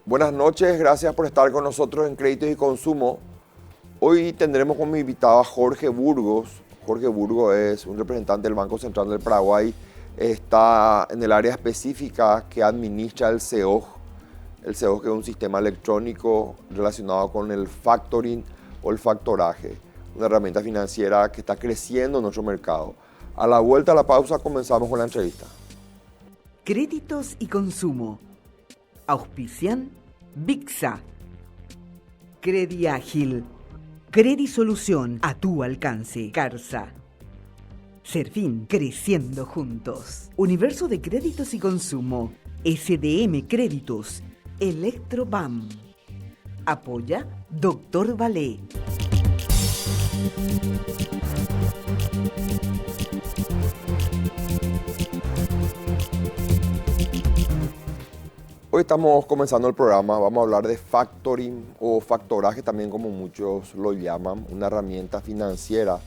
Buenas noches, gracias por estar con nosotros en Créditos y Consumo. Hoy tendremos como invitado a Jorge Burgos. Jorge Burgos es un representante del Banco Central del Paraguay. Está en el área específica que administra el SEOG. El SEOG, que es un sistema electrónico relacionado con el factoring o el factoraje, una herramienta financiera que está creciendo en nuestro mercado. A la vuelta a la pausa comenzamos con la entrevista. Créditos y Consumo. Auspician VIXA. Crediágil. Credisolución a tu alcance. Carsa. Serfín, creciendo juntos. Universo de Créditos y Consumo. SDM Créditos. Electrobam. Apoya Dr. Valé. Hoy estamos comenzando el programa, vamos a hablar de factoring o factoraje también, como muchos lo llaman, una herramienta financiera.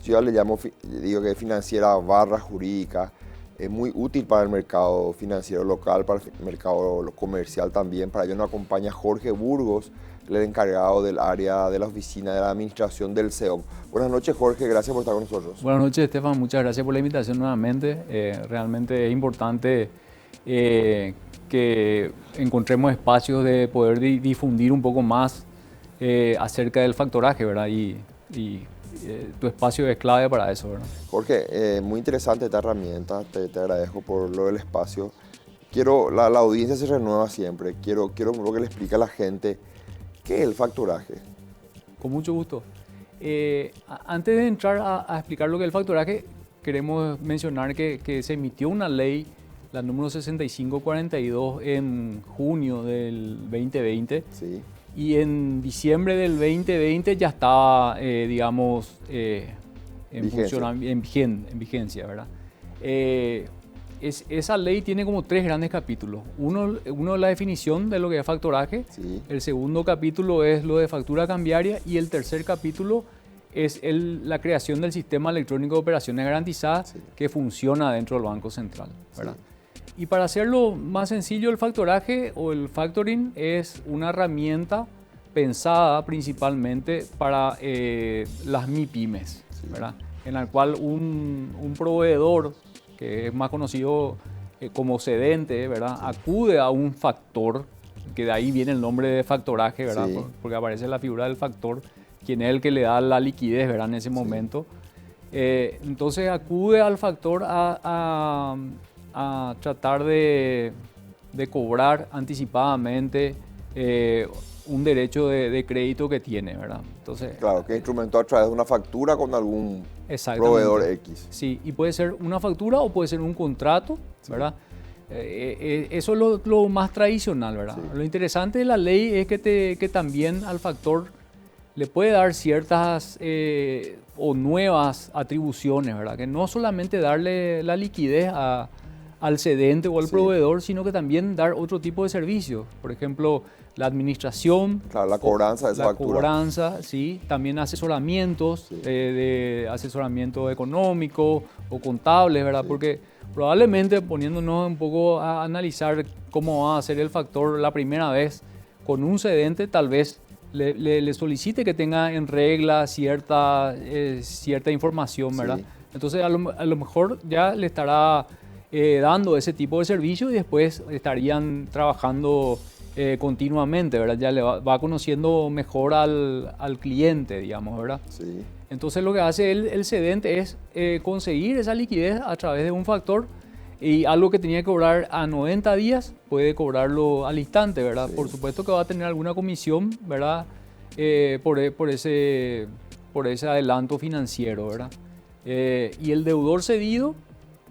Yo ya le llamo, digo que es financiera barra jurídica, es muy útil para el mercado financiero local, para el mercado comercial también. Para ello nos acompaña Jorge Burgos, el encargado del área de la oficina de la administración del SEOG. Buenas noches, Jorge, gracias por estar con nosotros. Buenas noches, Estefan, muchas gracias por la invitación nuevamente. Realmente es importante que encontremos espacios de poder difundir un poco más acerca del factoraje, ¿verdad? Y tu espacio es clave para eso, ¿verdad? Jorge, muy interesante esta herramienta, te agradezco por lo del espacio. La audiencia se renueva siempre, quiero que le explique a la gente qué es el factoraje. Con mucho gusto. Antes de entrar a explicar lo que es el factoraje, queremos mencionar que se emitió una ley, la número 6542, en junio del 2020. Sí. Y en diciembre del 2020 ya estaba, digamos, en vigencia, ¿verdad? Esa ley tiene como 3 grandes capítulos. Uno es la definición de lo que es factoraje. Sí. El segundo capítulo es lo de factura cambiaria. Y el tercer capítulo es la creación del sistema electrónico de operaciones garantizadas, sí, que funciona dentro del Banco Central, ¿verdad? Sí. Y para hacerlo más sencillo, el factoraje o el factoring es una herramienta pensada principalmente para las MIPYMES, sí, ¿verdad? En la cual un proveedor, que es más conocido como cedente, ¿verdad? Sí. Acude a un factor, que de ahí viene el nombre de factoraje, ¿verdad? Sí. Porque aparece la figura del factor, quien es el que le da la liquidez, ¿verdad? En ese momento. Sí. Entonces acude al factor a tratar de cobrar anticipadamente un derecho de crédito que tiene, ¿verdad? Entonces, claro, que instrumentó a través de una factura con algún proveedor X. Sí, y puede ser una factura o puede ser un contrato, sí, ¿verdad? Eso es lo más tradicional, ¿verdad? Sí. Lo interesante de la ley es que también al factor le puede dar ciertas o nuevas atribuciones, ¿verdad? Que no solamente darle la liquidez al cedente o al, sí, proveedor, sino que también dar otro tipo de servicios. Por ejemplo, la administración. Claro, la cobranza de esa factura. La cobranza, sí. También asesoramientos, sí, de asesoramiento económico o contable, ¿verdad? Sí. Porque probablemente, poniéndonos un poco a analizar cómo va a ser el factor la primera vez con un cedente, tal vez le solicite que tenga en regla cierta información, ¿verdad? Sí. Entonces, a lo mejor ya le estará dando ese tipo de servicio y después estarían trabajando continuamente, ¿verdad? Ya le va conociendo mejor al cliente, digamos, ¿verdad? Sí. Entonces lo que hace el cedente es conseguir esa liquidez a través de un factor, y algo que tenía que cobrar a 90 días puede cobrarlo al instante, ¿verdad? Sí. Por supuesto que va a tener alguna comisión, ¿verdad? Por ese adelanto financiero, ¿verdad? Y el deudor cedido,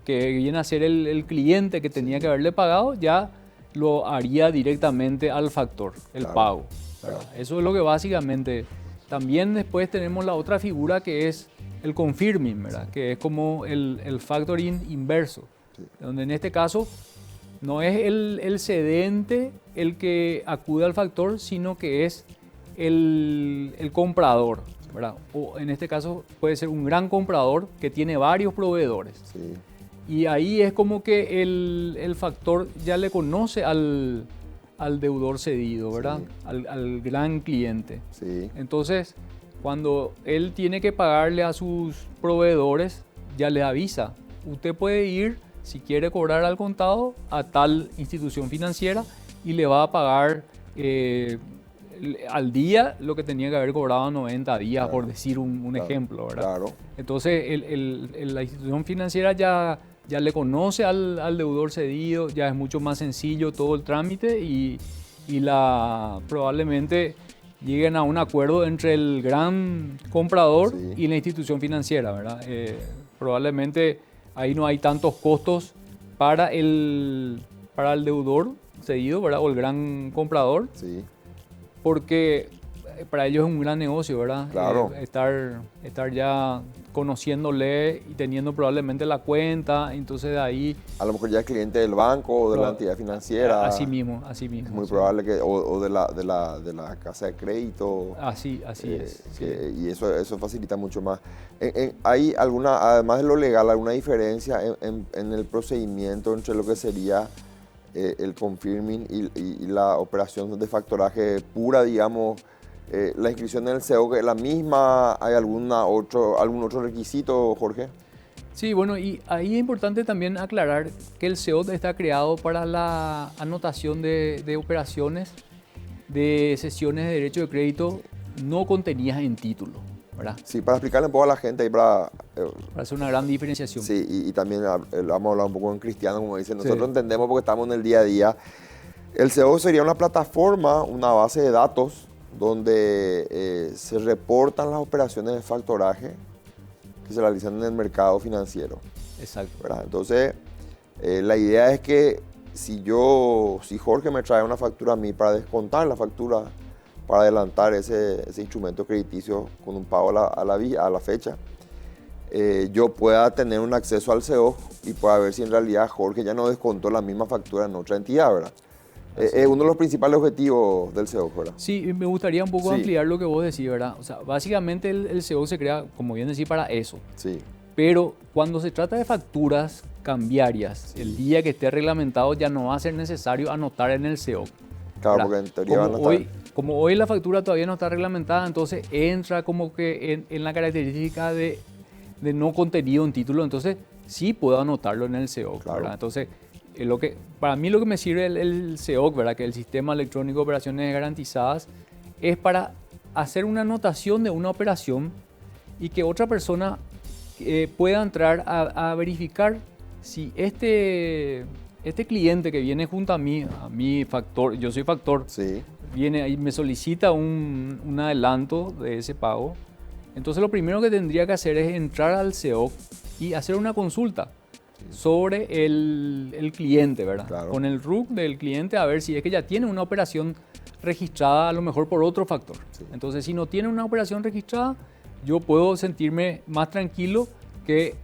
que viene a ser el cliente que tenía, sí, que haberle pagado, ya lo haría directamente al factor, el, claro, pago, ¿verdad? Claro. Eso es lo que básicamente. También después tenemos la otra figura, que es el confirming, ¿verdad? Sí. Que es como el factoring inverso, sí, donde en este caso no es el cedente el que acude al factor, sino que es el comprador, ¿verdad? O en este caso puede ser un gran comprador que tiene varios proveedores. Sí, Y ahí es como que el factor ya le conoce al deudor cedido, ¿verdad? Sí. Al gran cliente. sí, Entonces, cuando él tiene que pagarle a sus proveedores, ya le avisa. Usted puede ir, si quiere cobrar al contado, a tal institución financiera y le va a pagar al día lo que tenía que haber cobrado 90 días, Claro, por decir un claro, ejemplo, ¿verdad? claro. Entonces, la institución financiera ya le conoce al deudor cedido, ya es mucho más sencillo todo el trámite y probablemente lleguen a un acuerdo entre el gran comprador Sí. y la institución financiera, ¿verdad? Probablemente ahí no hay tantos costos para el deudor cedido, ¿verdad? O el gran comprador, Sí, porque para ellos es un gran negocio, ¿verdad? Claro. Estar ya conociéndole y teniendo probablemente la cuenta, entonces de ahí... a lo mejor ya es cliente del banco o de la Proba- entidad financiera. Así mismo. Es muy sí. probable que, o de la casa de crédito. Así es. Sí. Y eso facilita mucho más. ¿Hay alguna, además de lo legal, alguna diferencia en el procedimiento entre lo que sería el confirming y la operación de factoraje pura, digamos? La inscripción en el SEO es la misma. ¿Hay algún otro requisito, Jorge? Sí, bueno, y ahí es importante también aclarar que el SEOT está creado para la anotación de operaciones de sesiones de derecho de crédito no contenidas en título, ¿verdad? Sí, para explicarle un poco a la gente y para hacer una gran diferenciación. sí, y también vamos a hablar un poco en cristiano, como dicen. Nosotros Sí. entendemos porque estamos en el día a día. El SEO sería una plataforma, una base de datos, donde se reportan las operaciones de factoraje que se realizan en el mercado financiero, Exacto. ¿verdad? Entonces, la idea es que si Jorge me trae una factura a mí para descontar la factura, para adelantar ese instrumento crediticio con un pago a la fecha, yo pueda tener un acceso al SEO y pueda ver si en realidad Jorge ya no descontó la misma factura en otra entidad, ¿verdad? Es uno de los principales objetivos del SEO, ¿verdad? Sí, me gustaría un poco Sí. ampliar lo que vos decís, ¿verdad? O sea, básicamente el SEO se crea, como bien decís, para eso. Sí, Pero cuando se trata de facturas cambiarias, el día que esté reglamentado ya no va a ser necesario anotar en el SEO. claro, ¿verdad? porque en teoría van a estar... Como hoy la factura todavía no está reglamentada, entonces entra como que en la característica de no contenido en título, entonces sí puedo anotarlo en el SEO, Claro. ¿verdad? Entonces, para mí lo que me sirve el SEO, ¿verdad? Que el Sistema Electrónico de Operaciones Garantizadas, es para hacer una anotación de una operación y que otra persona pueda entrar a verificar si este cliente que viene junto a mí factor, yo soy factor, Sí, viene y me solicita un adelanto de ese pago. Entonces lo primero que tendría que hacer es entrar al SEO y hacer una consulta sobre el cliente, ¿verdad? Claro. Con el RUC del cliente, a ver si es que ya tiene una operación registrada a lo mejor por otro factor. Sí. Entonces, si no tiene una operación registrada, yo puedo sentirme más tranquilo que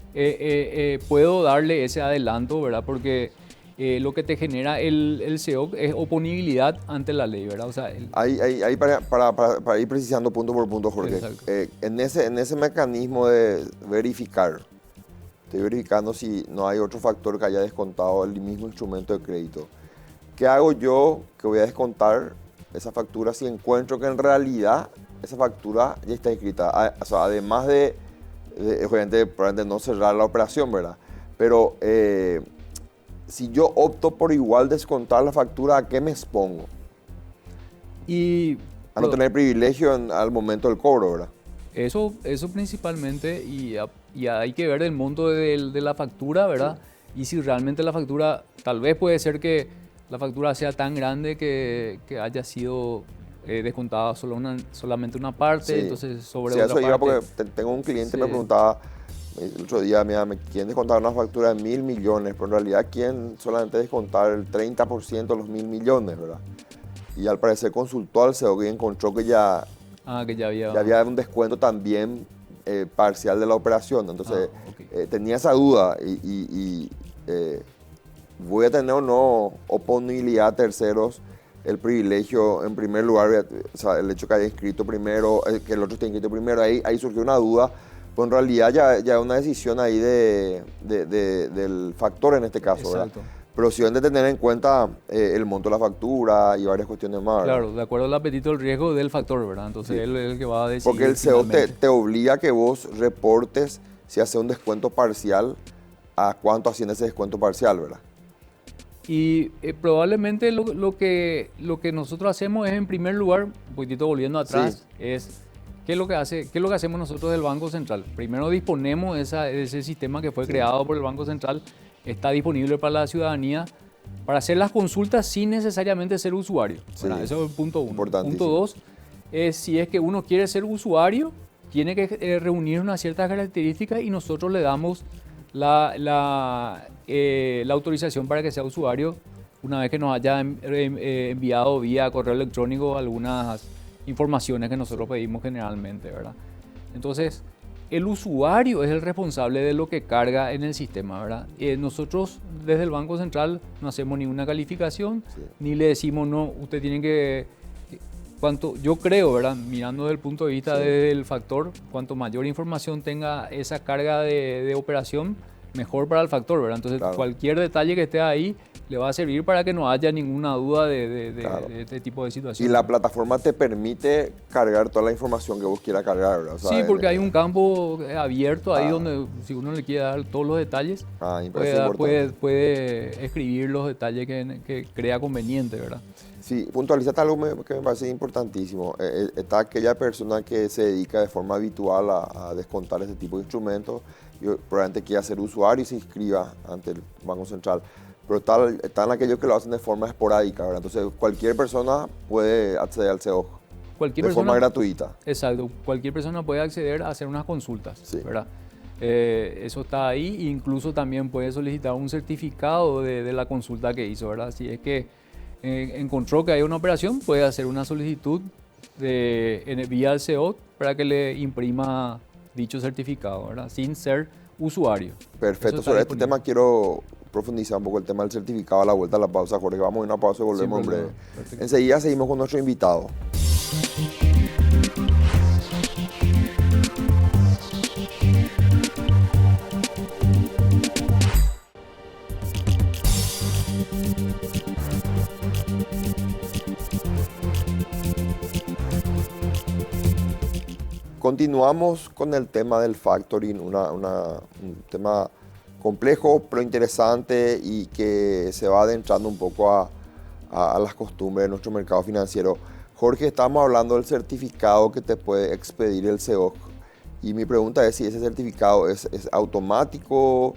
puedo darle ese adelanto, ¿verdad? Porque lo que te genera el SEO es oponibilidad ante la ley, ¿verdad? O sea, ahí para ir precisando punto por punto, Jorge. Exacto. En ese mecanismo de verificar, estoy verificando si no hay otro factor que haya descontado el mismo instrumento de crédito. ¿Qué hago yo que voy a descontar esa factura si encuentro que en realidad esa factura ya está inscrita? O sea, además de obviamente, probablemente no cerrar la operación, ¿verdad? Pero si yo opto por igual descontar la factura, ¿a qué me expongo? y A no tener privilegio al momento del cobro, ¿verdad? Eso principalmente, y hay que ver el monto de la factura, ¿verdad? Y si realmente la factura, tal vez puede ser que la factura sea tan grande que haya sido descontada solamente una parte, Sí. entonces sobre Sí, otra eso iba parte. porque tengo un cliente que Sí. me preguntaba el otro día, mira, me quieren descontar una factura de 1.000 millones, pero en realidad quieren solamente descontar el 30% de los 1.000 millones, ¿verdad? Y al parecer consultó al SEO y encontró que ya Que ya había... había un descuento también parcial de la operación. Entonces ok. tenía esa duda y voy a tener o no oponibilidad a terceros el privilegio, en primer lugar, o sea, el hecho que haya inscrito primero, que el otro esté inscrito primero, ahí surgió una duda, pues en realidad ya es una decisión ahí del factor en este caso, ¿verdad? Exacto. Pero sí deben de tener en cuenta el monto de la factura y varias cuestiones más, ¿verdad? Claro, de acuerdo al apetito del riesgo del factor, ¿verdad? Entonces Sí. él es el que va a decidir. Porque el CEO finalmente. te obliga a que vos reportes si hace un descuento parcial, a cuánto asciende ese descuento parcial, ¿verdad? Y probablemente lo que nosotros hacemos es, en primer lugar, un poquitito volviendo atrás, es qué es lo que hacemos nosotros del Banco Central. Primero disponemos ese sistema que fue creado por el Banco Central, está disponible para la ciudadanía para hacer las consultas sin necesariamente ser usuario, ¿verdad? Sí. Eso es el punto 1. Importantísimo. Punto 2 es, si es que uno quiere ser usuario, tiene que reunir unas ciertas características y nosotros le damos la autorización para que sea usuario una vez que nos haya enviado vía correo electrónico algunas informaciones que nosotros pedimos generalmente, ¿verdad? Entonces, el usuario es el responsable de lo que carga en el sistema, ¿verdad? Nosotros desde el Banco Central no hacemos ninguna calificación, ni le decimos, no, usted tiene que... yo creo, ¿verdad? Mirando desde el punto de vista del factor, cuanto mayor información tenga esa carga de operación, mejor para el factor, ¿verdad? Entonces, Claro. cualquier detalle que esté ahí le va a servir para que no haya ninguna duda Claro. de este tipo de Y situaciones. la plataforma te permite cargar toda la información que vos quieras cargar, ¿verdad? O sea, Sí, porque hay un campo abierto ahí Ah. donde, si uno le quiere dar todos los detalles, me parece importante. puede escribir los detalles que crea conveniente, ¿verdad? Sí, puntualizaste algo que me parece importantísimo. Está aquella persona que se dedica de forma habitual a descontar ese tipo de instrumentos. Yo probablemente quiera ser usuario y se inscriba ante el Banco Central. Pero están aquellos que lo hacen de forma esporádica, ¿verdad? Entonces cualquier persona puede acceder al CEO Cualquier de persona, forma gratuita. Exacto, cualquier persona puede acceder a hacer unas consultas, Sí. ¿verdad? Eso está ahí, e incluso también puede solicitar un certificado de la consulta que hizo, ¿verdad? Si es que encontró que hay una operación, puede hacer una solicitud vía al CEO para que le imprima dicho certificado, ¿verdad? Sin ser usuario. Perfecto. Eso está Sobre este disponible. tema quiero profundizar un poco el tema del certificado a la vuelta a la pausa, Jorge. Vamos a ir a una pausa y volvemos en Sin breve. problema. Perfecto. Enseguida seguimos con nuestro invitado. Continuamos con el tema del factoring, un tema complejo pero interesante y que se va adentrando un poco a las costumbres de nuestro mercado financiero. Jorge, estamos hablando del certificado que te puede expedir el CEO y mi pregunta es si ese certificado es automático,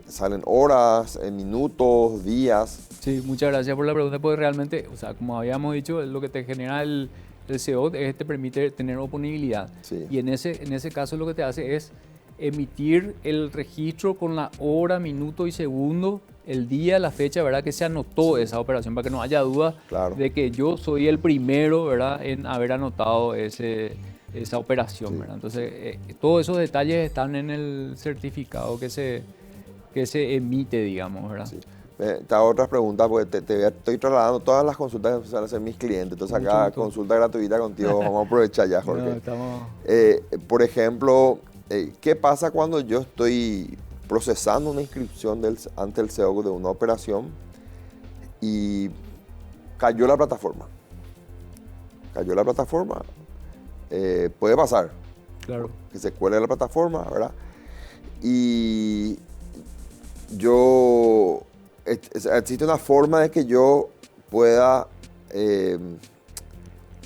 salen horas, minutos, días. Sí, muchas gracias por la pregunta, porque realmente, o sea, como habíamos dicho, lo que te genera el CEO te permite tener oponibilidad. Sí. Y en ese caso lo que te hace es emitir el registro con la hora, minuto y segundo, el día, la fecha, ¿verdad? Que se anotó esa operación, para que no haya duda Claro. de que yo soy el primero, ¿verdad? En haber anotado esa operación, Sí. ¿verdad? Entonces, todos esos detalles están en el certificado que se emite, digamos, ¿verdad? Sí. Te hago otras preguntas porque estoy trasladando todas las consultas que suelen hacer mis clientes. Entonces Mucho acá, gusto. consulta gratuita contigo, vamos a aprovechar ya, Jorge. No, estamos... Por ejemplo, ¿qué pasa cuando yo estoy procesando una inscripción ante el CEO de una operación y cayó la plataforma? Cayó la plataforma, puede pasar, Claro. que se cuele la plataforma, ¿verdad? Y yo, existe una forma de que yo pueda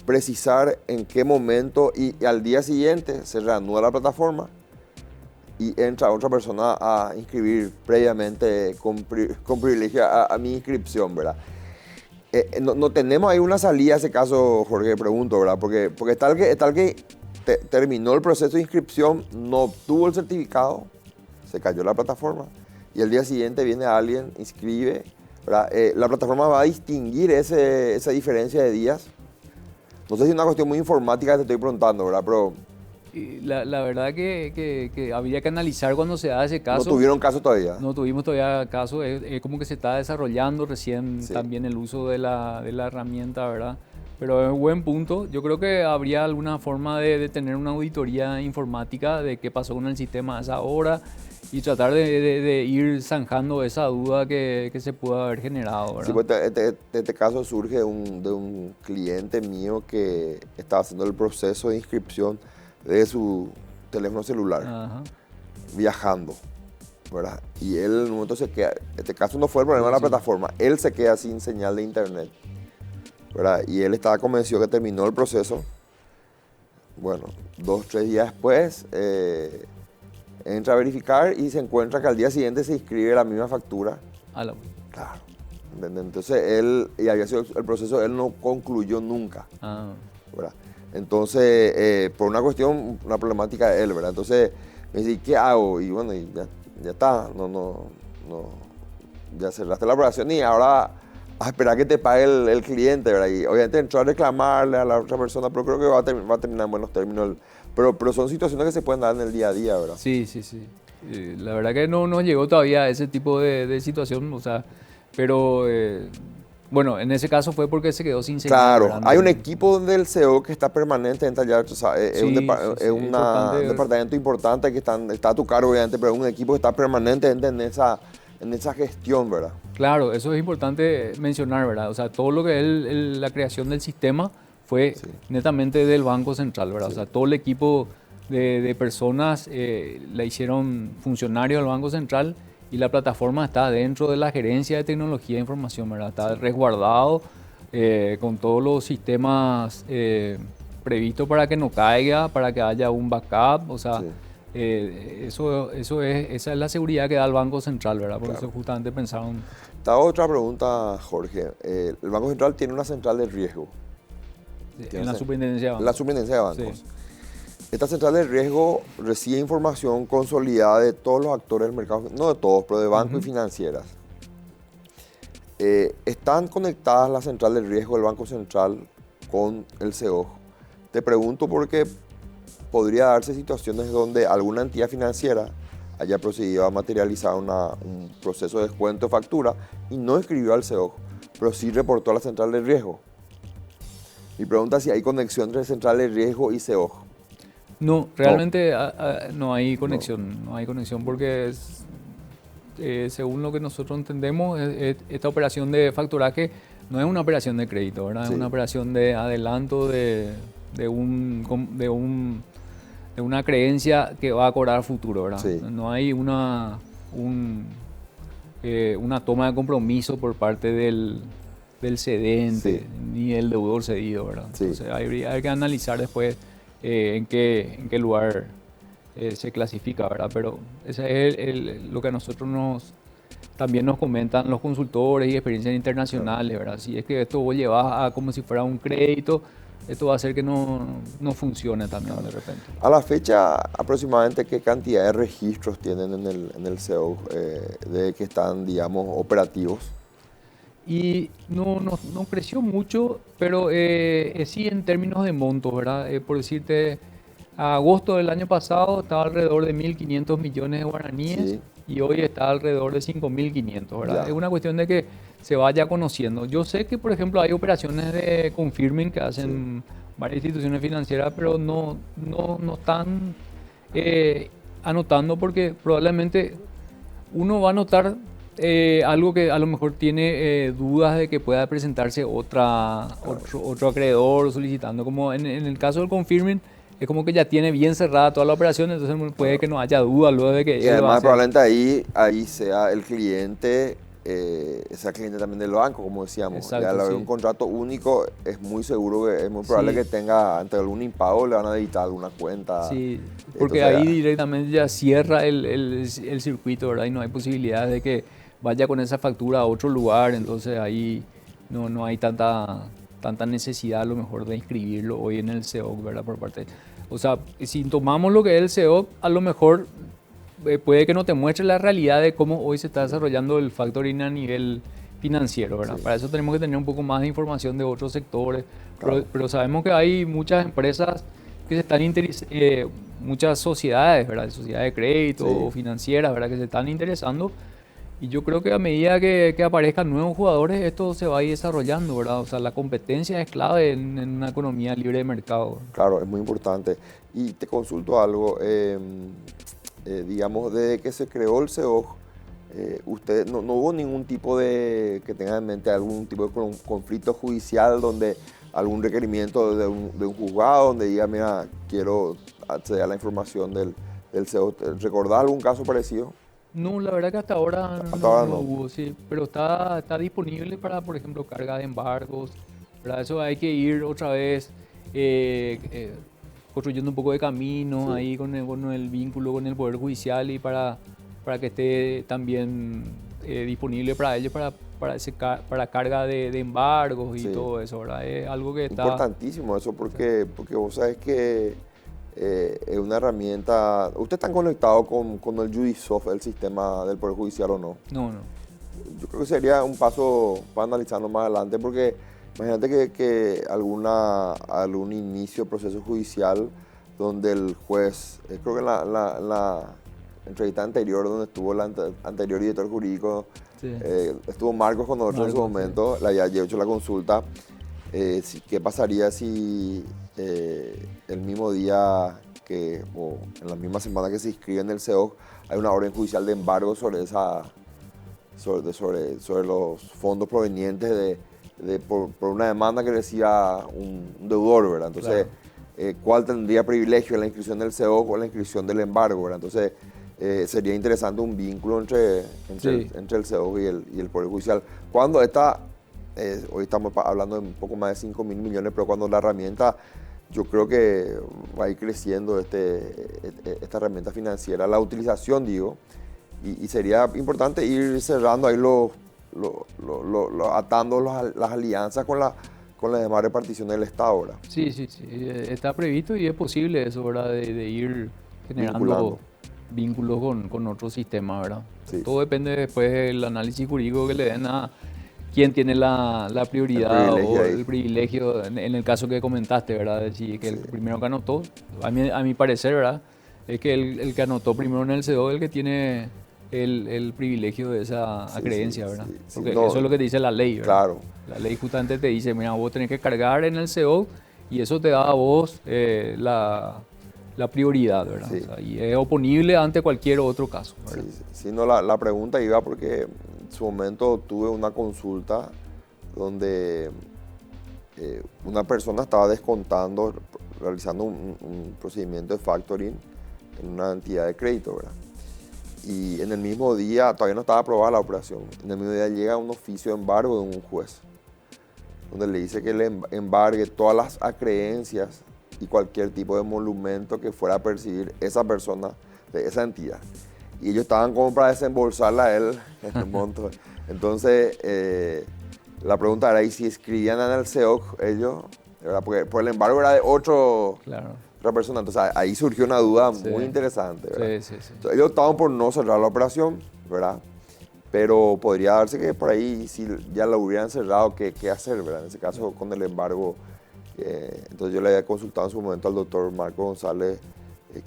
precisar en qué momento y al día siguiente se reanuda la plataforma y entra otra persona a inscribir previamente con privilegio a mi inscripción, ¿verdad? No tenemos ahí una salida a ese caso, Jorge, pregunto, ¿verdad? Porque está el que terminó el proceso de inscripción, no obtuvo el certificado, se cayó la plataforma y el día siguiente viene alguien, inscribe, ¿verdad? La plataforma va a distinguir esa diferencia de días. No sé si es una cuestión muy informática que te estoy preguntando, ¿verdad? Pero Y la verdad que habría que analizar cuando se da ese caso. ¿No tuvieron caso todavía? No tuvimos todavía caso, es como que se está desarrollando recién también el uso de la herramienta, ¿verdad? Pero es un buen punto. Yo creo que habría alguna forma de tener una auditoría informática de qué pasó con el sistema a esa hora y tratar de ir zanjando esa duda que se pudo haber generado, ¿verdad? Sí, pues este caso surge de un cliente mío que estaba haciendo el proceso de inscripción de su teléfono celular, Ajá. viajando, ¿verdad? Y él en un momento se queda, este caso no fue el problema de la plataforma, él se queda sin señal de internet, ¿verdad? Y él estaba convencido que terminó el proceso. Bueno, 2 o 3 días después entra a verificar y se encuentra que al día siguiente se inscribe la misma factura. Claro. ¿Entendés? Entonces y había sido el proceso, él no concluyó nunca, ¿verdad? Entonces, por una cuestión, una problemática de él, ¿verdad? Entonces, me dice, ¿qué hago? Y bueno, ya está, ya cerraste la operación y ahora a esperar que te pague el cliente, ¿verdad? Y obviamente entró a reclamarle a la otra persona, pero creo que va a terminar en buenos términos. Pero son situaciones que se pueden dar en el día a día, ¿verdad? Sí. La verdad que no llegó todavía a ese tipo de situación, o sea, pero bueno, en ese caso fue porque se quedó sin señal. Claro, ¿verdad? hay un equipo del CEO que está permanente en taller, o sea, es un departamento importante que está a tu cargo, obviamente, pero es un equipo que está permanentemente en esa gestión, ¿verdad? Claro, eso es importante mencionar, ¿verdad? O sea, todo lo que es la creación del sistema fue netamente del Banco Central, ¿verdad? Sí. O sea, todo el equipo de personas la hicieron funcionarios del Banco Central y la plataforma está dentro de la Gerencia de Tecnología de Información, ¿verdad? Está resguardado con todos los sistemas previstos para que no caiga, para que haya un backup, o sea, esa es la seguridad que da el Banco Central, ¿verdad? Por eso justamente pensaron... Otra pregunta, Jorge. El Banco Central tiene una central de riesgo. En la Superintendencia de Bancos. La Superintendencia de Bancos. Sí. Esta central de riesgo recibe información consolidada de todos los actores del mercado, no de todos, pero de bancos y financieras. ¿Están conectadas la central de riesgo del Banco Central con el CEO? Te pregunto porque podría darse situaciones donde alguna entidad financiera haya procedido a materializar un proceso de descuento de factura y no escribió al CEO, pero sí reportó a la central de riesgo. Mi pregunta es si hay conexión entre central de riesgo y CEO. No, realmente no hay conexión, no hay conexión porque según lo que nosotros entendemos, esta operación de facturaje no es una operación de crédito, ¿verdad? Sí. Es una operación de adelanto de una creencia que va a cobrar futuro, ¿verdad? Sí. No hay una toma de compromiso por parte del cedente ni del deudor cedido, ¿verdad? Sí. Entonces hay que analizar después en qué lugar se clasifica, ¿verdad? Pero ese es lo que a nosotros también nos comentan los consultores y experiencias internacionales, ¿verdad? Si es que esto vos llevas a como si fuera un crédito, esto va a hacer que no funcione también de repente. A la fecha, aproximadamente, ¿qué cantidad de registros tienen en el CEO de que están, digamos, operativos? Y no creció mucho, pero sí en términos de montos, ¿verdad? Por decirte, a agosto del año pasado estaba alrededor de 1.500 millones de guaraníes y hoy está alrededor de 5.500, ¿verdad? Ya. Es una cuestión de que se vaya conociendo. Yo sé que, por ejemplo, hay operaciones de confirming que hacen varias instituciones financieras, pero no están anotando porque probablemente uno va a notar algo que a lo mejor tiene dudas de que pueda presentarse otro acreedor solicitando, como en el caso del confirming, es como que ya tiene bien cerrada toda la operación, entonces puede que no haya duda luego de que... Y además probablemente ahí sea el cliente, sea cliente también del banco, como decíamos. Exacto, ya al haber un contrato único, es muy seguro que es muy probable que tenga, ante algún impago, le van a debitar alguna cuenta. Sí, porque entonces, ahí directamente ya cierra el circuito, ¿verdad? Y no hay posibilidades de que vaya con esa factura a otro lugar, entonces ahí no hay tanta necesidad a lo mejor de inscribirlo hoy en el SEOC, ¿verdad? Por parte, o sea, si tomamos lo que es el SEOC, a lo mejor puede que no te muestre la realidad de cómo hoy se está desarrollando el factoring a nivel financiero, ¿verdad? Sí. Para eso tenemos que tener un poco más de información de otros sectores, pero sabemos que hay muchas empresas que se están muchas sociedades, ¿verdad? Sociedades de crédito Sí. o financieras, ¿verdad? Que se están interesando. Y yo creo que a medida que aparezcan nuevos jugadores, esto se va a ir desarrollando, ¿verdad? O sea, la competencia es clave en una economía libre de mercado. Claro, es muy importante. Y te consulto algo, digamos, desde que se creó el CEOG, usted no hubo ningún tipo de, que tenga en mente algún tipo de conflicto judicial donde algún requerimiento de un juzgado donde diga, mira, quiero acceder a la información del CEOG. ¿Recordás algún caso parecido? No, la verdad que hasta ahora Hasta ahora no. hubo, sí, pero está disponible para, por ejemplo, carga de embargos. Para eso hay que ir otra vez construyendo un poco de camino Sí. ahí con el vínculo con el Poder Judicial y para que esté también disponible para ellos para carga de embargos y Sí. todo eso, ¿verdad? Es algo que está... Importantísimo eso porque vos sabés que es una herramienta. ¿Ustedes están conectados con el Judisoft, el sistema del Poder Judicial o no? No, no. Yo creo que sería un paso para analizarlo más adelante porque imagínate que algún inicio de proceso judicial donde el juez, creo que en la entrevista anterior donde estuvo el anterior director jurídico, Sí. estuvo Marcos con nosotros en su Marcos, sí. momento, le había hecho la consulta. ¿Qué pasaría si el mismo día o en la misma semana que se inscribe en el CEOG hay una orden judicial de embargo sobre los fondos provenientes por una demanda que reciba un deudor, ¿verdad? Entonces, ¿cuál tendría privilegio en la inscripción del CEOG o en la inscripción del embargo, ¿verdad? Entonces, sería interesante un vínculo entre el CEOG y el Poder Judicial. Cuando hoy estamos hablando de un poco más de 5.000 millones, pero cuando la herramienta, yo creo que va a ir creciendo esta herramienta financiera, la utilización, digo, y sería importante ir cerrando ahí atando las alianzas con las demás reparticiones del Estado, ¿verdad? Sí, sí, sí. Está previsto y es posible eso, ¿verdad? De ir generando Vinculando. vínculos con otros sistemas, ¿verdad? Sí. Todo depende después del análisis jurídico que le den a quién tiene la prioridad El privilegio o ahí. el privilegio en el caso que comentaste, ¿verdad? Es decir, que el Sí. primero que anotó, a mi parecer, ¿verdad? Es que el que anotó primero en el CO es el que tiene el privilegio de esa Sí, acreencia, sí, ¿verdad? sí, sí. Porque No, eso es lo que dice la ley, ¿verdad? claro. La ley justamente te dice, mira, vos tenés que cargar en el CO y eso te da a vos la prioridad, ¿verdad? Sí. O sea, y es oponible ante cualquier otro caso, ¿verdad? Sí, no, la pregunta iba porque en su momento tuve una consulta donde una persona estaba descontando, realizando un procedimiento de factoring en una entidad de crédito, ¿verdad? Y en el mismo día, todavía no estaba aprobada la operación, en el mismo día llega un oficio de embargo de un juez, donde le dice que le embargue todas las acreencias y cualquier tipo de monumento que fuera a percibir esa persona de esa entidad. Y ellos estaban como para desembolsarla a él en el monto. Entonces, la pregunta era, ¿y si escribían en el CEOC ellos? ¿Verdad? Porque por el embargo era de Claro. otra persona. Entonces, ahí surgió una duda Sí. muy interesante, ¿verdad? Sí, sí, sí. Entonces, ellos optaban por no cerrar la operación, ¿verdad? Pero podría darse que por ahí, si ya la hubieran cerrado, ¿qué hacer, ¿verdad? En ese caso, con el embargo. Entonces, yo le había consultado en su momento al doctor Marco González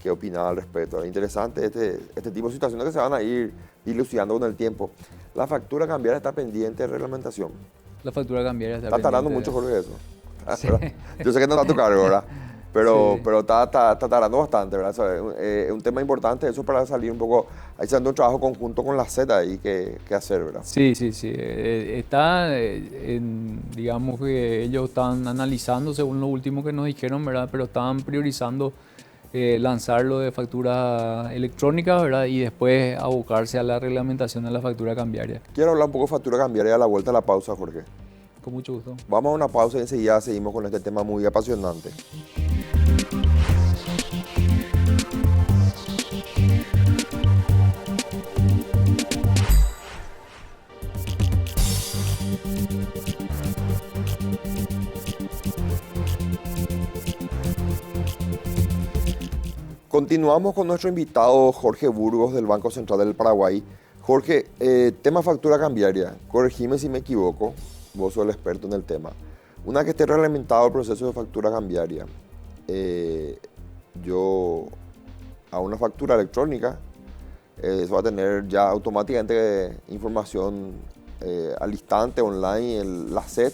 qué opinaba al respecto. Es interesante este tipo de situaciones que se van a ir dilucidando con el tiempo. La factura cambiaria está pendiente de reglamentación. La factura cambiaria Está tardando pendiente mucho, Jorge, eso. Sí. ¿Verdad? Yo sé que no está a tu cargo, ¿verdad? Pero, Sí. pero está tardando bastante, ¿verdad? O sea, es un tema importante eso para salir un poco, ahí haciendo un trabajo conjunto con la Z ahí que hacer, ¿verdad? Sí, sí, sí. Está, digamos que ellos están analizando según lo último que nos dijeron, ¿verdad? Pero estaban priorizando lanzarlo de factura electrónica, ¿verdad? Y después abocarse a la reglamentación de la factura cambiaria. Quiero hablar un poco de factura cambiaria a la vuelta a la pausa, Jorge. Con mucho gusto. Vamos a una pausa y enseguida seguimos con este tema muy apasionante. Continuamos con nuestro invitado Jorge Burgos del Banco Central del Paraguay. Jorge, tema factura cambiaria. Corregime si me equivoco, vos sos el experto en el tema. Una que esté reglamentado el proceso de factura cambiaria, yo a una factura electrónica, eso va a tener ya automáticamente información al instante online, la SET.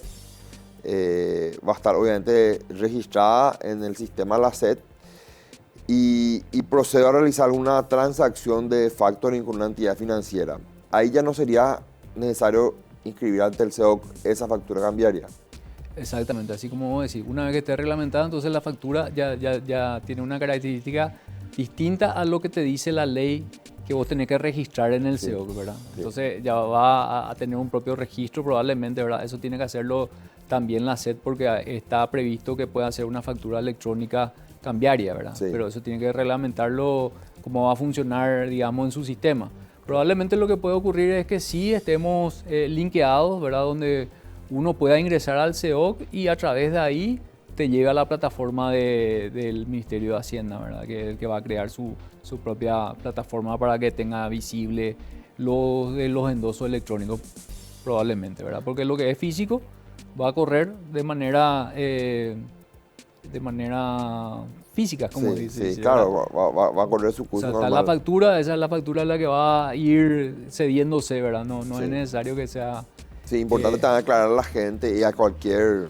Va a estar obviamente registrada en el sistema la SET y procedo a realizar una transacción de factoring con una entidad financiera. Ahí ya no sería necesario inscribir ante el SEOC esa factura cambiaria. Exactamente, así como vos decís, una vez que esté reglamentada, entonces la factura ya tiene una característica distinta a lo que te dice la ley que vos tenés que registrar en el SEOC, ¿verdad? Sí. Entonces ya va a tener un propio registro probablemente, ¿verdad? Eso tiene que hacerlo también la SET porque está previsto que pueda hacer una factura electrónica cambiaria, ¿verdad? Sí. Pero eso tiene que reglamentarlo cómo va a funcionar, digamos, en su sistema. Probablemente lo que puede ocurrir es que sí estemos linkeados, ¿verdad? Donde uno pueda ingresar al SEOC y a través de ahí te llega a la plataforma del Ministerio de Hacienda, ¿verdad? Que va a crear su propia plataforma para que tenga visible los endosos electrónicos, probablemente, ¿verdad? Porque lo que es físico va a correr de manera física, como dice. Sí, claro, va a correr su curso normal. La factura, esa es la factura la que va a ir cediéndose, ¿verdad? No es necesario que sea... Sí, importante también aclarar a la gente y a cualquier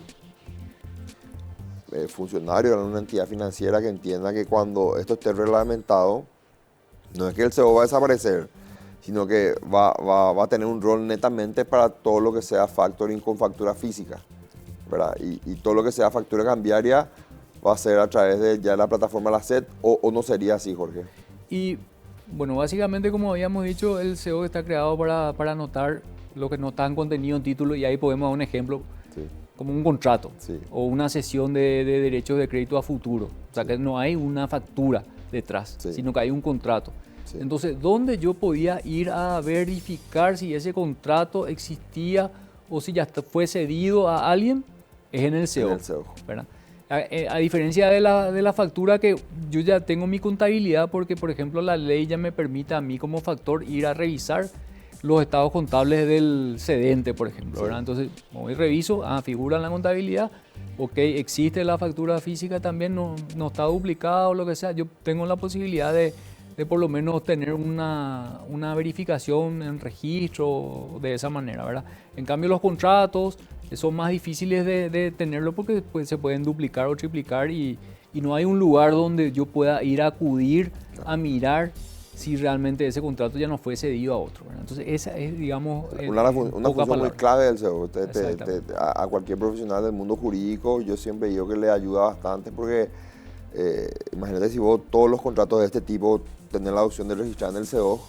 funcionario de una entidad financiera que entienda que cuando esto esté reglamentado, no es que el SEO va a desaparecer, sino que va a tener un rol netamente para todo lo que sea factoring con factura física, ¿verdad? Y todo lo que sea factura cambiaria va a ser a través de ya la plataforma la SET, o no sería así, Jorge. Y bueno, básicamente como habíamos dicho, el SEO está creado para anotar lo que no está en contenido en título, y ahí podemos dar un ejemplo, como un contrato o una cesión de derechos de crédito a futuro. O sea, que no hay una factura detrás, sino que hay un contrato. Entonces, ¿dónde yo podía ir a verificar si ese contrato existía o si ya fue cedido a alguien? Es en el SEO. ¿Verdad? A diferencia de la factura, que yo ya tengo mi contabilidad porque, por ejemplo, la ley ya me permite a mí como factor ir a revisar los estados contables del cedente, por ejemplo, ¿verdad? Entonces, hoy reviso, figura en la contabilidad, ok, existe la factura física también, no está duplicada o lo que sea. Yo tengo la posibilidad de por lo menos tener una verificación en registro de esa manera, ¿verdad? En cambio, los contratos son más difíciles de tenerlo porque pues, se pueden duplicar o triplicar y no hay un lugar donde yo pueda ir a acudir a mirar si realmente ese contrato ya no fue cedido a otro, ¿verdad? Entonces esa es, digamos, una función muy clave del SEO. A cualquier profesional del mundo jurídico, yo siempre digo que le ayuda bastante porque imagínate si vos todos los contratos de este tipo tenés la opción de registrar en el SEO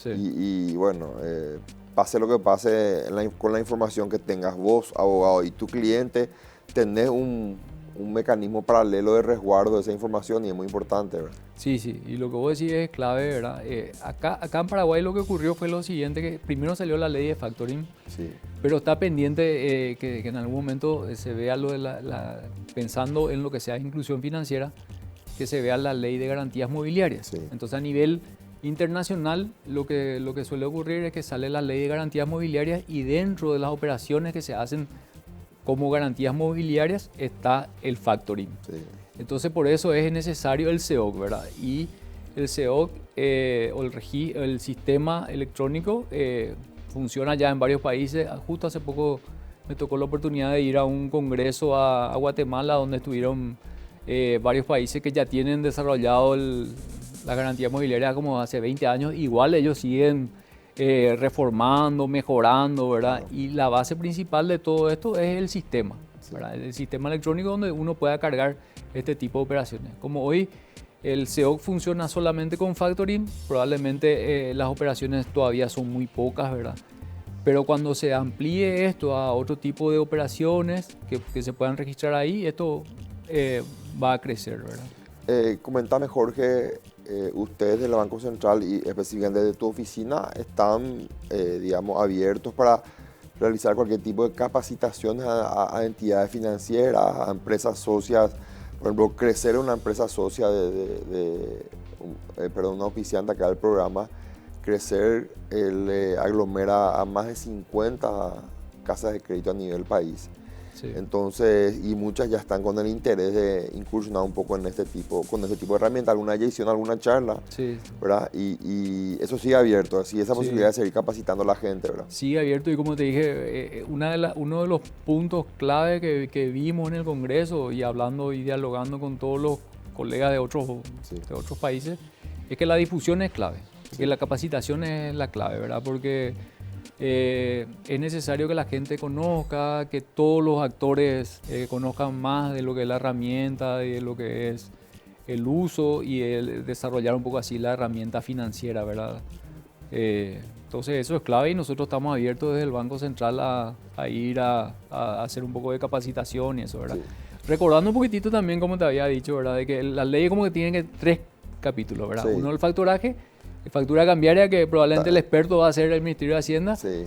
y bueno, pase lo que pase con la información que tengas vos, abogado, y tu cliente, tenés un mecanismo paralelo de resguardo de esa información y es muy importante, ¿verdad? Sí, y lo que vos decís es clave, ¿verdad? Acá en Paraguay lo que ocurrió fue lo siguiente, que primero salió la ley de factoring, pero está pendiente que en algún momento se vea lo de pensando en lo que sea inclusión financiera, que se vea la ley de garantías mobiliarias. Entonces a nivel internacional lo que suele ocurrir es que sale la ley de garantías mobiliarias y dentro de las operaciones que se hacen como garantías mobiliarias está el factoring. Entonces por eso es necesario el SEOC, ¿verdad? Y el SEOC o el sistema electrónico funciona ya en varios países. Justo hace poco me tocó la oportunidad de ir a un congreso a Guatemala donde estuvieron varios países que ya tienen desarrollado la garantía mobiliaria como hace 20 años. Igual ellos siguen reformando, mejorando, ¿verdad? Y la base principal de todo esto es el sistema, ¿verdad? El sistema electrónico donde uno pueda cargar este tipo de operaciones. Como hoy el SEOC funciona solamente con factoring, probablemente las operaciones todavía son muy pocas, ¿verdad? Pero cuando se amplíe esto a otro tipo de operaciones que se puedan registrar ahí, esto va a crecer, ¿verdad? Coméntame, Jorge, ustedes del Banco Central y específicamente de tu oficina están, digamos, abiertos para realizar cualquier tipo de capacitaciones a entidades financieras, a empresas socias. Por ejemplo, crecer una empresa socia una oficiante acá del programa, crecer aglomera a más de 50 casas de crédito a nivel país. Sí. Entonces, y muchas ya están con el interés de incursionar un poco con este tipo de herramientas. Alguna ya hicieron alguna charla, Sí. ¿verdad? Y eso sigue abierto, así esa Sí. posibilidad de seguir capacitando a la gente, ¿verdad? Sigue abierto y como te dije, uno de los puntos clave que vimos en el Congreso y hablando y dialogando con todos los colegas de otros países es que la difusión es clave, que la capacitación es la clave, ¿verdad? Porque es necesario que la gente conozca, que todos los actores conozcan más de lo que es la herramienta, de lo que es el uso y el desarrollar un poco así la herramienta financiera, ¿verdad? Entonces eso es clave y nosotros estamos abiertos desde el Banco Central a ir a hacer un poco de capacitación y eso, ¿verdad? Sí. Recordando un poquitito también, como te había dicho, ¿verdad? De que la ley como que tiene tres capítulos, ¿verdad? Sí. Uno el factoraje, factura cambiaria que probablemente el experto va a ser el Ministerio de Hacienda Sí.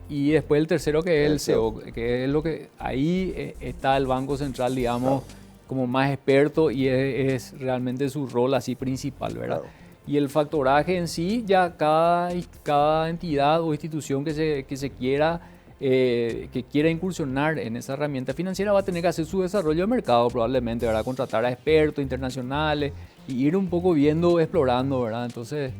y después el tercero que es El el CEO, que es lo que ahí está el Banco Central, digamos, Claro. como más experto y es realmente su rol así principal, ¿verdad? Claro. Y el factoraje en sí, ya cada entidad o institución que se quiera, que quiera incursionar en esa herramienta financiera va a tener que hacer su desarrollo de mercado probablemente, ¿verdad? Contratar a expertos internacionales y ir un poco viendo, explorando, ¿verdad? Entonces,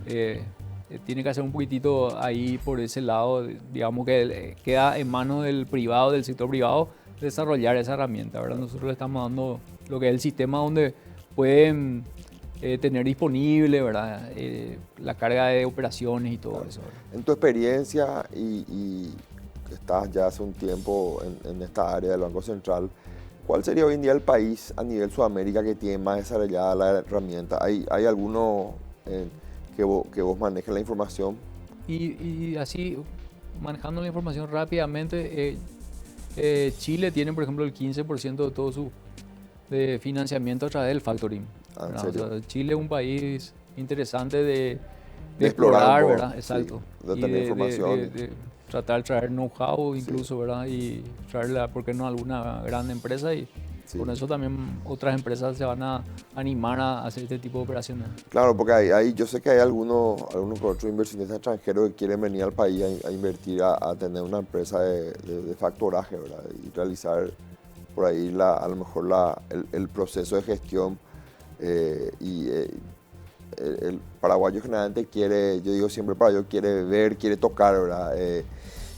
tiene que hacer un poquitito ahí por ese lado, digamos que queda en manos del privado, del sector privado, desarrollar esa herramienta, ¿verdad? Nosotros le estamos dando lo que es el sistema donde pueden tener disponible, ¿verdad? La carga de operaciones y todo Claro. eso, ¿verdad? En tu experiencia y que estás ya hace un tiempo en esta área del Banco Central, ¿cuál sería hoy en día el país a nivel Sudamérica que tiene más desarrollada la herramienta? ¿Hay alguno que vos manejes la información? Y así, manejando la información rápidamente, Chile tiene, por ejemplo, el 15% de todo su de financiamiento a través del factoring. Ah, ¿en ¿verdad? O serio? sea, Chile es un país interesante de De explorar explorar, un poco, ¿verdad? sí, Exacto. de Y tener información. de tratar de traer know-how incluso, ¿verdad? Y traerla, ¿por qué no?, a alguna gran empresa y Sí. con eso también otras empresas se van a animar a hacer este tipo de operaciones. Claro, porque yo sé que hay algunos que otros inversionistas extranjeros que quieren venir al país a invertir, a tener una empresa de factoraje, ¿verdad? Y realizar por ahí a lo mejor el proceso de gestión. El paraguayo generalmente quiere, yo digo siempre, el paraguayo quiere ver, quiere tocar, ¿verdad?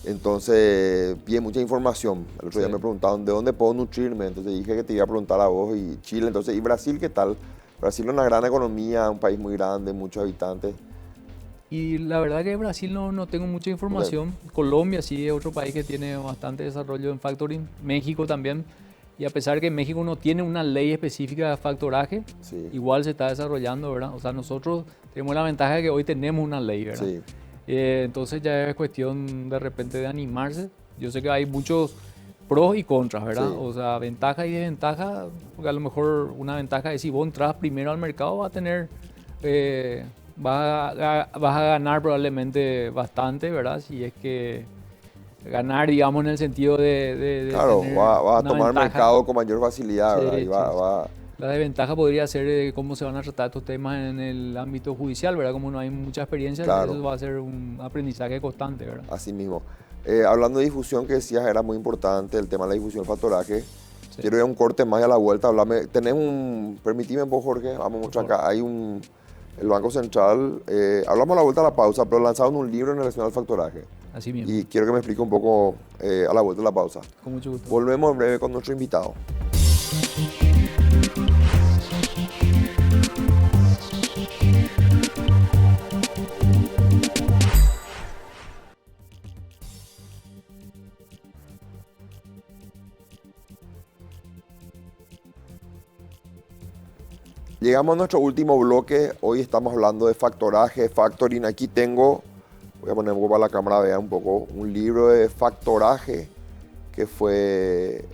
Entonces pide mucha información. El otro día me preguntaron de dónde puedo nutrirme, entonces dije que te iba a preguntar a vos y Chile, entonces, ¿y Brasil qué tal? Brasil es una gran economía, un país muy grande, muchos habitantes. Y la verdad que Brasil no tengo mucha información. Colombia sí es otro país que tiene bastante desarrollo en factoring. México también. Y a pesar que México no tiene una ley específica de factoraje, Sí. igual se está desarrollando, ¿verdad? O sea, nosotros tenemos la ventaja de que hoy tenemos una ley, ¿verdad? Sí. Entonces ya es cuestión de repente de animarse. Yo sé que hay muchos pros y contras, ¿verdad? Sí. O sea, ventaja y desventaja, porque a lo mejor una ventaja es si vos entras primero al mercado vas a tener, vas a ganar probablemente bastante, ¿verdad? Si es que ganar, digamos, en el sentido de Claro, tener vas a una tomar ventaja. mercado con mayor facilidad, Sí, ¿verdad? Y sí, va. La desventaja podría ser cómo se van a tratar estos temas en el ámbito judicial, ¿verdad? Como no hay mucha experiencia, Claro. eso va a ser un aprendizaje constante, ¿verdad? Así mismo. Hablando de difusión, que decías, era muy importante el tema de la difusión del factoraje. Sí. Quiero ir a un corte más y a la vuelta. Permitime vos, Jorge, vamos a mostrar Por acá. El Banco Central, hablamos a la vuelta a la pausa, pero lanzaron un libro en relación al factoraje. Así mismo, Y quiero que me explique un poco a la vuelta de la pausa. con mucho gusto. Volvemos en breve con nuestro invitado. Llegamos a nuestro último bloque. Hoy estamos hablando de factoraje, factoring. Aquí tengo, voy a poner un poco para la cámara, vean un poco, un libro de factoraje que fue,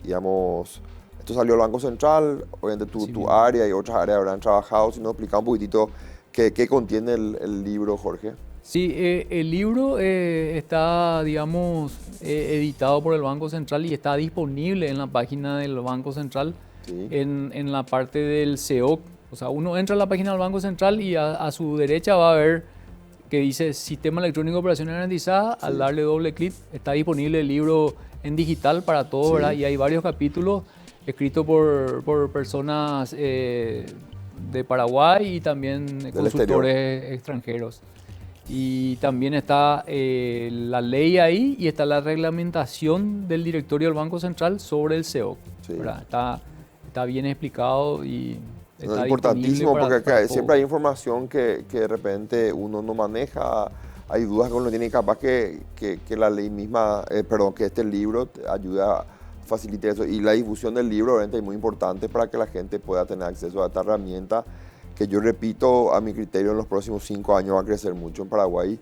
digamos, esto salió del Banco Central, obviamente Sí, tu bien. área y otras áreas habrán trabajado. Si nos explica un poquitito qué contiene el libro, Jorge. Sí, el libro está, digamos, editado por el Banco Central y está disponible en la página del Banco Central, Sí. en la parte del SEOC. O sea, uno entra a la página del Banco Central y a su derecha va a ver que dice Sistema Electrónico de Operaciones Garantizadas. Al darle doble clic está disponible el libro en digital para todo, ¿verdad? Y hay varios capítulos escritos por personas de Paraguay y también consultores extranjeros. Y también está la ley ahí y está la reglamentación del directorio del Banco Central sobre el SEOC. Está bien explicado y está importantísimo porque para siempre hay información que de repente uno no maneja, hay dudas que uno tiene y capaz que la ley misma, que este libro ayuda a facilitar eso. Y la difusión del libro obviamente es muy importante para que la gente pueda tener acceso a esta herramienta que yo repito, a mi criterio, en los próximos 5 años va a crecer mucho en Paraguay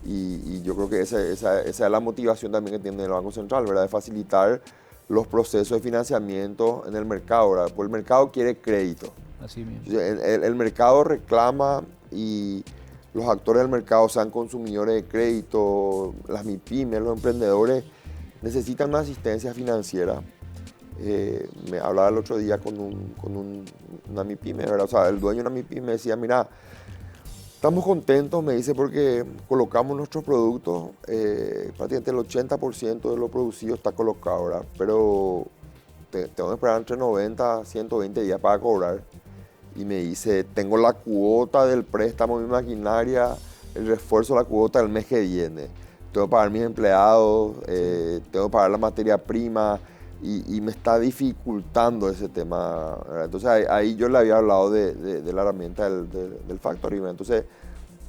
y yo creo que esa es la motivación también que tiene el Banco Central, ¿verdad? De facilitar los procesos de financiamiento en el mercado, ¿verdad? Porque el mercado quiere crédito. Así mismo. El mercado reclama y los actores del mercado, sean consumidores de crédito, las MIPYMES, los emprendedores, necesitan una asistencia financiera. Me hablaba el otro día con una MIPYME, ¿verdad? O sea, el dueño de una MIPYME me decía, mira, estamos contentos, me dice, porque colocamos nuestros productos, prácticamente el 80% de lo producido está colocado, ¿verdad? Pero tengo que esperar entre 90 a 120 días para cobrar. Y me dice, tengo la cuota del préstamo de mi maquinaria, el refuerzo de la cuota del mes que viene. Tengo que pagar mis empleados, tengo que pagar la materia prima y me está dificultando ese tema, ¿verdad? Entonces ahí yo le había hablado de la herramienta del factoring, ¿verdad? Entonces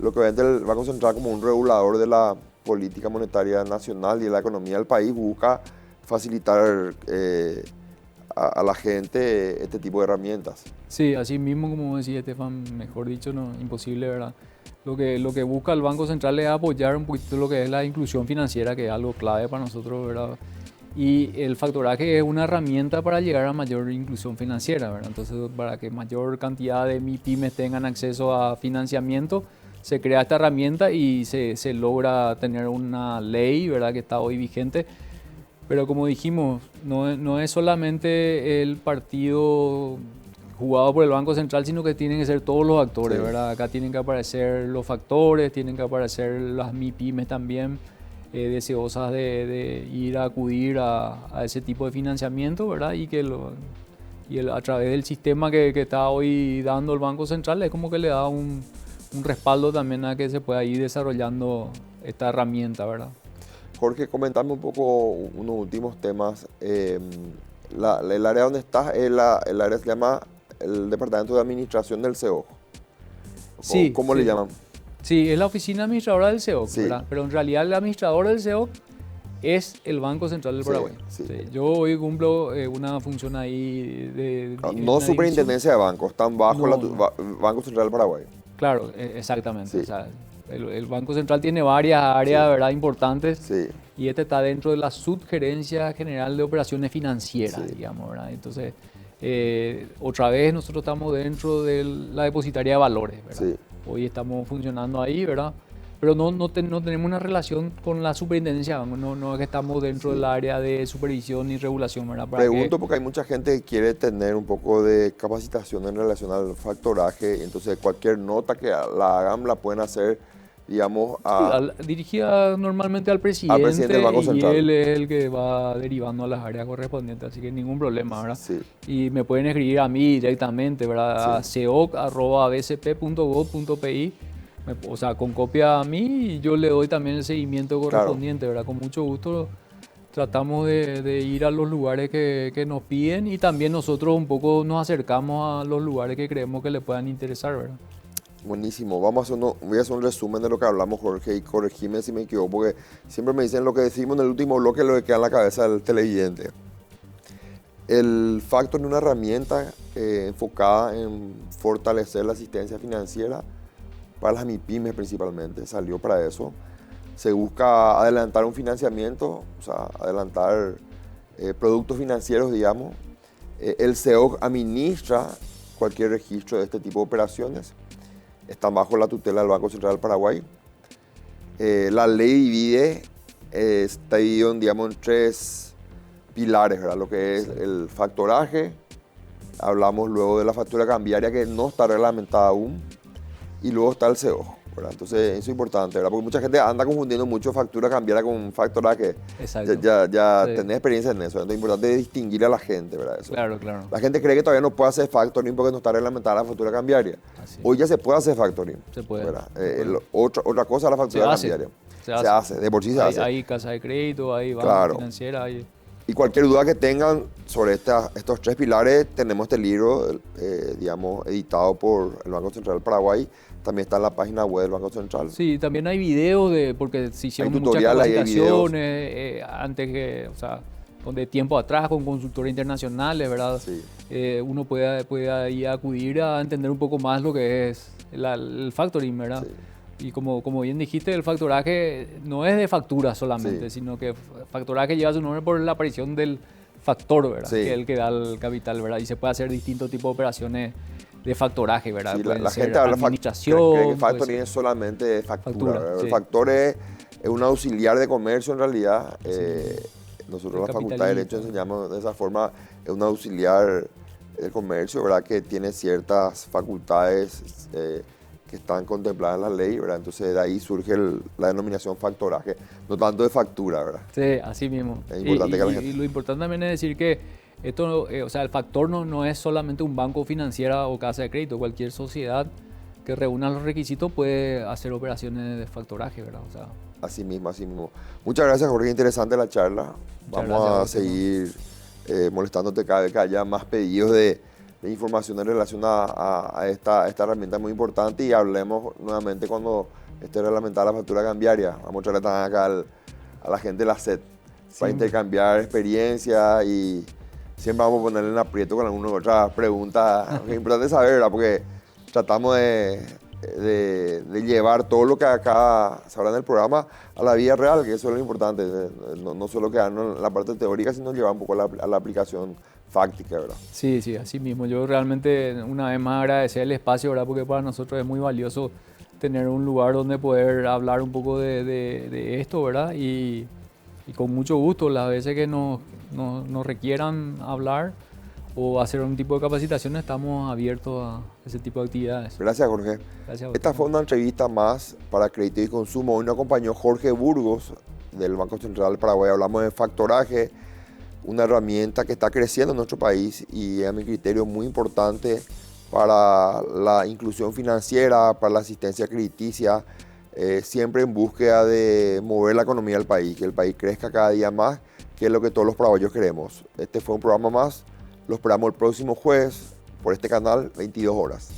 lo que obviamente el Banco Central, como un regulador de la política monetaria nacional y de la economía del país, busca facilitar a la gente este tipo de herramientas. Sí, así mismo como decía Estefan, mejor dicho, no, imposible, ¿verdad? Lo que busca el Banco Central es apoyar un poquito lo que es la inclusión financiera, que es algo clave para nosotros, ¿verdad? Y el factoraje es una herramienta para llegar a mayor inclusión financiera, ¿verdad? Entonces, para que mayor cantidad de MIPYMES tengan acceso a financiamiento, se crea esta herramienta y se logra tener una ley, ¿verdad?, que está hoy vigente. Pero como dijimos, no es solamente el partido jugado por el Banco Central, sino que tienen que ser todos los actores, ¿verdad? Acá tienen que aparecer los factores, tienen que aparecer las MIPYMES también, deseosas de ir a acudir a ese tipo de financiamiento, ¿verdad? Y a través del sistema que está hoy dando el Banco Central es como que le da un respaldo también a que se pueda ir desarrollando esta herramienta, ¿verdad? Jorge, comentame un poco unos últimos temas. El área donde estás, el área se llama el Departamento de Administración del SEOC. Sí. ¿Cómo le llaman? Sí, es la oficina administradora del SEOC, Sí. ¿verdad? Pero en realidad el administrador del SEOC es el Banco Central del Paraguay. Sí. Yo hoy cumplo una función ahí No superintendencia de bancos, están bajo No. Banco Central del Paraguay. Claro, exactamente. Sí. O sea, el Banco Central tiene varias áreas, ¿verdad?, importantes. Sí. Y este está dentro de la Subgerencia General de Operaciones Financieras, Sí. digamos, ¿verdad? Entonces, otra vez nosotros estamos dentro de la depositaria de valores, ¿verdad? Sí. Hoy estamos funcionando ahí, ¿verdad? Pero no tenemos una relación con la superintendencia, no es que estamos dentro del área de supervisión y regulación, ¿verdad? Pregunto porque hay mucha gente que quiere tener un poco de capacitación en relación al factoraje, entonces cualquier nota que la hagan la pueden hacer, digamos, dirigida normalmente al presidente del Banco y Central. él es el que va derivando a las áreas correspondientes, así que ningún problema, ¿verdad? Sí. Y me pueden escribir a mí directamente, ¿verdad? A ceoc@bcp.gov.pi, o sea, con copia a mí, y yo le doy también el seguimiento correspondiente, ¿verdad? Con mucho gusto tratamos de ir a los lugares que nos piden y también nosotros un poco nos acercamos a los lugares que creemos que le puedan interesar, ¿verdad? Buenísimo. Voy a hacer un resumen de lo que hablamos, Jorge, y corregime si me equivoco, porque siempre me dicen lo que decimos en el último bloque es lo que queda en la cabeza del televidente. El factoring es una herramienta enfocada en fortalecer la asistencia financiera para las MIPYMES principalmente, salió para eso. Se busca adelantar un financiamiento, o sea, adelantar productos financieros, digamos. El SEOC administra cualquier registro de este tipo de operaciones. Están bajo la tutela del Banco Central del Paraguay. La ley está dividido digamos, en 3 pilares, ¿verdad? Lo que es el factoraje, hablamos luego de la factura cambiaria que no está reglamentada aún, y luego está el SEOC. ¿verdad? Entonces, eso es importante, ¿verdad? Porque mucha gente anda confundiendo mucho factura cambiaria con factoraje. Exacto. Ya Sí. tenés experiencia en eso. Entonces, es importante distinguir a la gente, ¿verdad? Eso. Claro, claro. La gente cree que todavía no puede hacer factoring porque no está reglamentada la factura cambiaria. Así es. Hoy ya se puede hacer factoring. Se puede. ¿Verdad? Se puede. Otra cosa es la factura Se hace. cambiaria. Se Se hace, de por sí se Hay, hace. hay casa de crédito, hay banca Claro. financiera, hay... Y cualquier duda que tengan sobre estos 3 pilares, tenemos este libro, digamos, editado por el Banco Central del Paraguay. También está en la página web del Banco Central. Sí, también hay videos porque se hicieron Hay muchas tutoriales, hay capacitaciones antes que, o sea, de tiempo atrás con consultores internacionales, ¿verdad? Sí. Uno puede ahí acudir a entender un poco más lo que es el factoring, ¿verdad? Sí. Y como bien dijiste, el factoraje no es de factura solamente, Sí. sino que factoraje lleva su nombre por la aparición del factor, ¿verdad? Sí. Que es el que da el capital, ¿verdad? Y se puede hacer distintos tipos de operaciones de factoraje, ¿verdad? Sí, Pueden la ser gente habla administración, cree que puede factoring ser- es solamente factura. Factura, ¿verdad? sí. El factor es un auxiliar de comercio en realidad. Nosotros en El la Facultad de Derecho capitalista. enseñamos de esa forma, es un auxiliar de comercio, ¿verdad? Que tiene ciertas facultades que están contempladas en la ley, ¿verdad? Entonces de ahí surge la denominación factoraje, no tanto de factura, ¿verdad? Sí, así mismo. Es importante que la gente- Y lo importante también es decir que esto, o sea, el factor no es solamente un banco financiera o casa de crédito. Cualquier sociedad que reúna los requisitos puede hacer operaciones de factoraje, ¿verdad? O sea, Así mismo, así mismo. Muchas gracias, Jorge. Interesante la charla. Vamos gracias a a vos, seguir molestándote cada vez que haya más pedidos de información en relación a esta herramienta muy importante y hablemos nuevamente cuando esté reglamentada la factura cambiaria. Vamos a traerle también acá a la gente de la SED para intercambiar experiencias y siempre vamos a ponerle en aprieto con alguna otra pregunta. Es importante saber, ¿verdad? Porque tratamos de llevar todo lo que acá se habla en el programa a la vida real, que eso es lo importante. No solo quedarnos en la parte teórica, sino llevar un poco a la aplicación fáctica, ¿verdad? sí, así mismo. Yo realmente una vez más agradecer el espacio, ¿verdad? Porque para nosotros es muy valioso tener un lugar donde poder hablar un poco de esto, ¿verdad? Y con mucho gusto, las veces que nos requieran hablar o hacer un tipo de capacitación, estamos abiertos a ese tipo de actividades. Gracias, Jorge. Gracias a vos. Esta fue una entrevista más para Crédito y Consumo. Hoy nos acompañó Jorge Burgos del Banco Central del Paraguay. Hablamos de factoraje, una herramienta que está creciendo en nuestro país y a mi criterio muy importante para la inclusión financiera, para la asistencia crediticia, siempre en búsqueda de mover la economía del país, que el país crezca cada día más, que es lo que todos los paraguayos queremos. Este fue un programa más. Lo esperamos el próximo jueves por este canal, 22 horas.